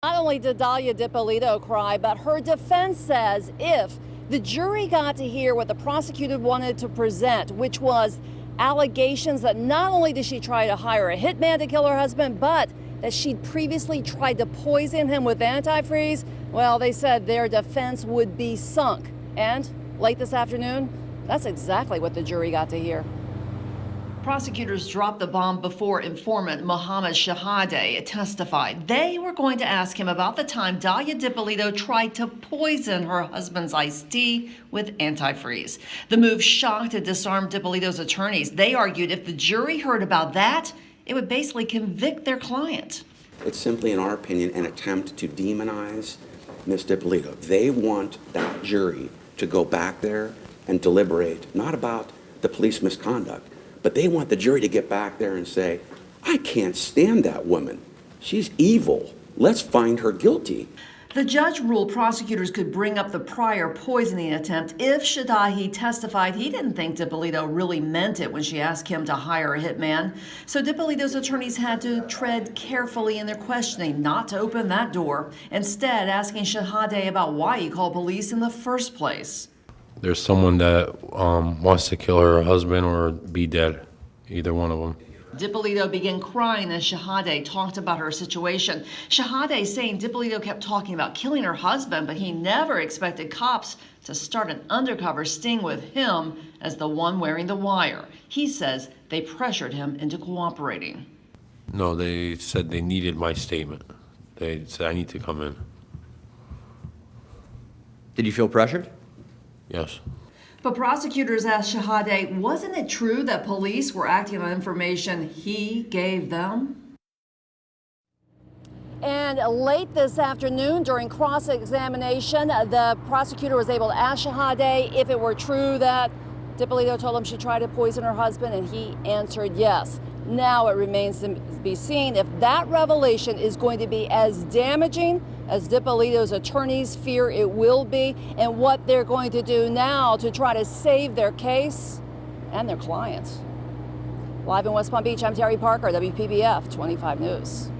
Not only did Dalia Dippolito cry, but her defense says if the jury got to hear what the prosecutor wanted to present, which was allegations that not only did she try to hire a hitman to kill her husband, but that she'd previously tried to poison him with antifreeze, well, they said their defense would be sunk. And late this afternoon, that's exactly what the jury got to hear. Prosecutors dropped the bomb before informant Mohammed Shahade testified. They were going to ask him about the time Dalia Dippolito tried to poison her husband's iced tea with antifreeze. The move shocked and disarmed Dippolito's attorneys. They argued if the jury heard about that, it would basically convict their client. It's simply, in our opinion, an attempt to demonize Ms. Dippolito. They want that jury to go back there and deliberate, not about the police misconduct, but they want the jury to get back there and say, I can't stand that woman. She's evil. Let's find her guilty. The judge ruled prosecutors could bring up the prior poisoning attempt if Shahade testified he didn't think Dippolito really meant it when she asked him to hire a hitman. So Dippolito's attorneys had to tread carefully in their questioning not to open that door, instead asking Shahade about why he called police in the first place. There's someone that wants to kill her husband or be dead, either one of them. Dippolito began crying as Shahade talked about her situation. Shahade saying Dippolito kept talking about killing her husband, but he never expected cops to start an undercover sting with him as the one wearing the wire. He says they pressured him into cooperating. No, they said they needed my statement. They said I need to come in. Did you feel pressured? Yes. But prosecutors asked Shahade, wasn't it true that police were acting on information he gave them? And late this afternoon, during cross-examination, the prosecutor was able to ask Shahade if it were true that Dippolito told him she tried to poison her husband, and he answered yes. Now it remains to be seen if that revelation is going to be as damaging as Dippolito's attorneys fear it will be, and what they're going to do now to try to save their case and their clients. Live in West Palm Beach, I'm Terry Parker, WPBF 25 News.